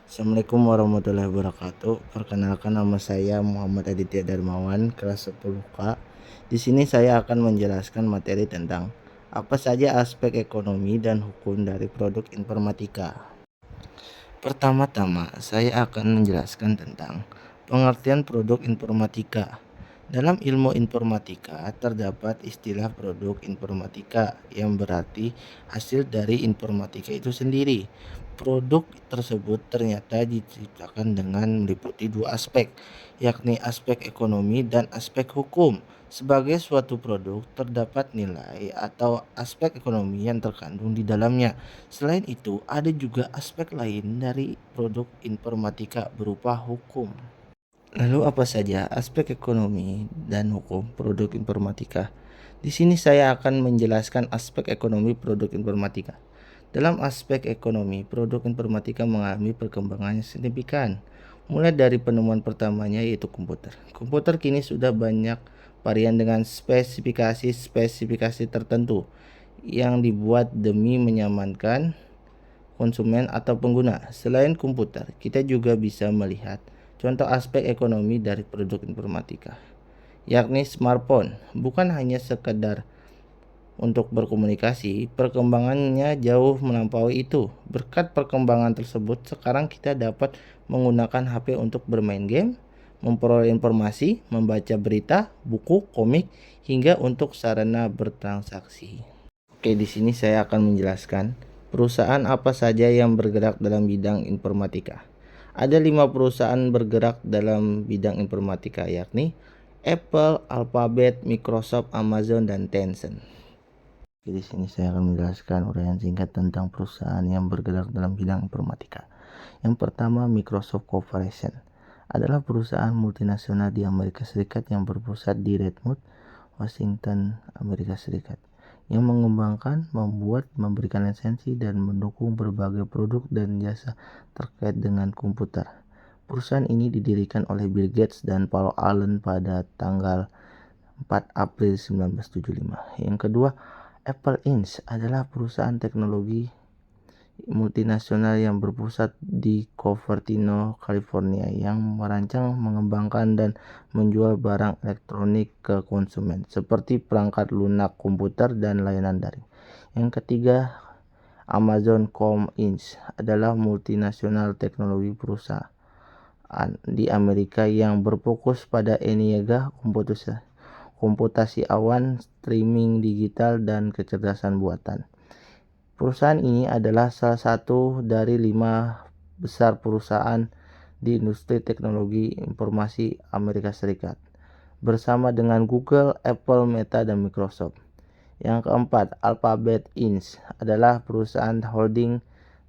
Assalamualaikum warahmatullahi wabarakatuh. Perkenalkan, nama saya Muhammad Aditya Darmawan, kelas 10K. Di sini saya akan menjelaskan materi tentang apa saja aspek ekonomi dan hukum dari produk informatika. Pertama-tama, saya akan menjelaskan tentang pengertian produk informatika. Dalam ilmu informatika terdapat istilah produk informatika yang berarti hasil dari informatika itu sendiri. Produk tersebut ternyata diciptakan dengan meliputi dua aspek, yakni aspek ekonomi dan aspek hukum. Sebagai suatu produk terdapat nilai atau aspek ekonomi yang terkandung di dalamnya. Selain itu, ada juga aspek lain dari produk informatika berupa hukum. Lalu apa saja aspek ekonomi dan hukum produk informatika? Di sini saya akan menjelaskan aspek ekonomi produk informatika. Dalam aspek ekonomi, produk informatika mengalami perkembangan yang signifikan. Mulai dari penemuan pertamanya yaitu komputer. Komputer kini sudah banyak varian dengan spesifikasi tertentu yang dibuat demi menyamankan konsumen atau pengguna. Selain komputer, kita juga bisa melihat contoh aspek ekonomi dari produk informatika, yakni smartphone. Bukan hanya sekedar untuk berkomunikasi, perkembangannya jauh melampaui itu. Berkat perkembangan tersebut, sekarang kita dapat menggunakan HP untuk bermain game, memperoleh informasi, membaca berita, buku, komik, hingga untuk sarana bertransaksi. Oke, di sini saya akan menjelaskan perusahaan apa saja yang bergerak dalam bidang informatika. Ada 5 perusahaan bergerak dalam bidang informatika, yakni Apple, Alphabet, Microsoft, Amazon, dan Tencent. Di sini saya akan menjelaskan uraian singkat tentang perusahaan yang bergerak dalam bidang informatika. Yang pertama, Microsoft Corporation adalah perusahaan multinasional di Amerika Serikat yang berpusat di Redmond, Washington, Amerika Serikat, yang mengembangkan, membuat, memberikan lisensi, dan mendukung berbagai produk dan jasa terkait dengan komputer. Perusahaan ini didirikan oleh Bill Gates dan Paul Allen pada tanggal 4 April 1975. Yang kedua, Apple Inc. adalah perusahaan teknologi multinasional yang berpusat di Cupertino, California, yang merancang, mengembangkan, dan menjual barang elektronik ke konsumen seperti perangkat lunak komputer dan layanan daring. Yang ketiga, Amazon.com Inc. adalah multinasional teknologi perusahaan di Amerika yang berfokus pada niaga, komputasi awan, streaming digital, dan kecerdasan buatan. Perusahaan ini adalah salah satu dari 5 besar perusahaan di industri teknologi informasi Amerika Serikat, bersama dengan Google, Apple, Meta, dan Microsoft. Yang keempat, Alphabet Inc. adalah perusahaan holding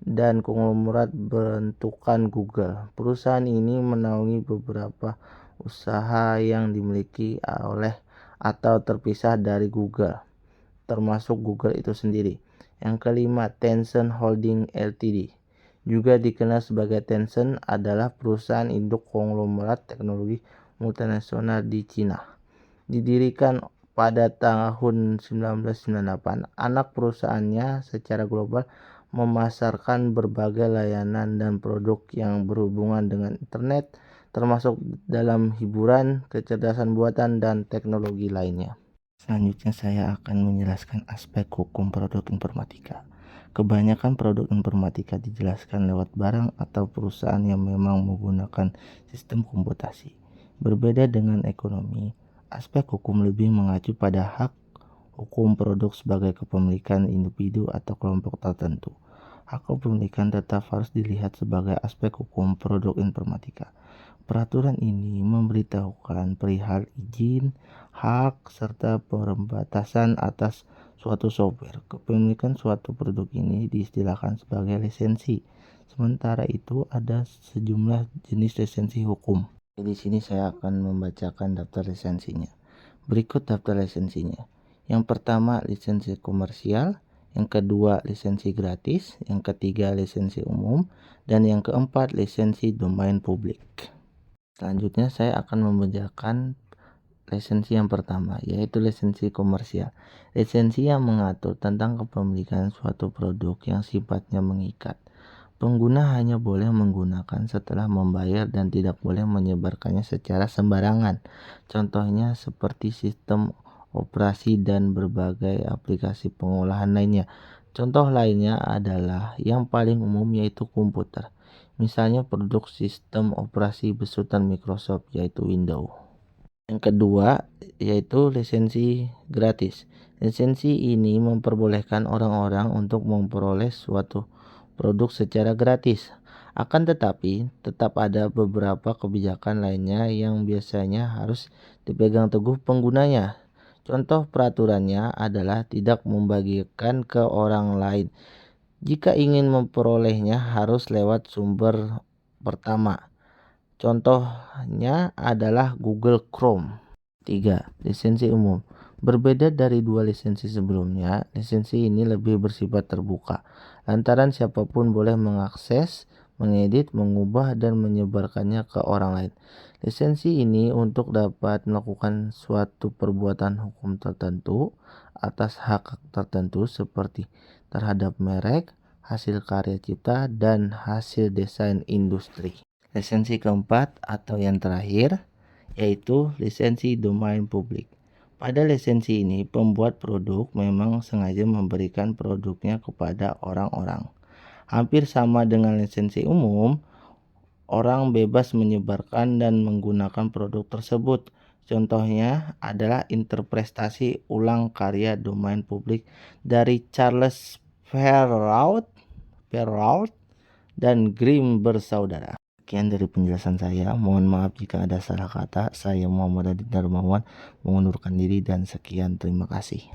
dan konglomerat bentukan Google. Perusahaan ini menaungi beberapa usaha yang dimiliki oleh atau terpisah dari Google, termasuk Google itu sendiri. Yang kelima, Tencent Holding Ltd. juga dikenal sebagai Tencent, adalah perusahaan induk konglomerat teknologi multinasional di Cina. Didirikan pada tahun 1998, anak perusahaannya secara global memasarkan berbagai layanan dan produk yang berhubungan dengan internet, termasuk dalam hiburan, kecerdasan buatan, dan teknologi lainnya. Selanjutnya saya akan menjelaskan aspek hukum produk informatika. Kebanyakan produk informatika dijelaskan lewat barang atau perusahaan yang memang menggunakan sistem komputasi. Berbeda dengan ekonomi, aspek hukum lebih mengacu pada hak hukum produk sebagai kepemilikan individu atau kelompok tertentu. Hak kepemilikan tetap harus dilihat sebagai aspek hukum produk informatika. Peraturan ini memberitahukan perihal izin, hak, serta pembatasan atas suatu software. Kepemilikan suatu produk ini diistilahkan sebagai lisensi. Sementara itu ada sejumlah jenis lisensi hukum. Di sini saya akan membacakan daftar lisensinya. Berikut daftar lisensinya. Yang pertama, lisensi komersial. Yang kedua, lisensi gratis. Yang ketiga, lisensi umum. Dan yang keempat, lisensi domain publik. Selanjutnya saya akan membacakan lisensi yang pertama, yaitu lisensi komersial. Lisensi yang mengatur tentang kepemilikan suatu produk yang sifatnya mengikat. Pengguna hanya boleh menggunakan setelah membayar dan tidak boleh menyebarkannya secara sembarangan. Contohnya seperti sistem operasi dan berbagai aplikasi pengolahan lainnya. Contoh lainnya adalah yang paling umum yaitu komputer. Misalnya produk sistem operasi besutan Microsoft yaitu Windows. Yang kedua yaitu lisensi gratis. Lisensi ini memperbolehkan orang-orang untuk memperoleh suatu produk secara gratis. Akan tetapi, tetap ada beberapa kebijakan lainnya yang biasanya harus dipegang teguh penggunanya. Contoh peraturannya adalah tidak membagikan ke orang lain. Jika ingin memperolehnya harus lewat sumber pertama. Contohnya adalah Google Chrome. 3. Lisensi umum. Berbeda dari dua lisensi sebelumnya, lisensi ini lebih bersifat terbuka, lantaran siapapun boleh mengakses, mengedit, mengubah, dan menyebarkannya ke orang lain. Lisensi ini untuk dapat melakukan suatu perbuatan hukum tertentu atas hak tertentu seperti terhadap merek, hasil karya cipta, dan hasil desain industri. Lisensi keempat atau yang terakhir yaitu lisensi domain publik. Pada lisensi ini, pembuat produk memang sengaja memberikan produknya kepada orang-orang. Hampir sama dengan lisensi umum, orang bebas menyebarkan dan menggunakan produk tersebut. Contohnya adalah interpretasi ulang karya domain publik dari Charles Perrault dan Grimm bersaudara. Sekian dari penjelasan saya. Mohon maaf jika ada salah kata. Saya Muhammad Adit Darmawan mengundurkan diri dan sekian, terima kasih.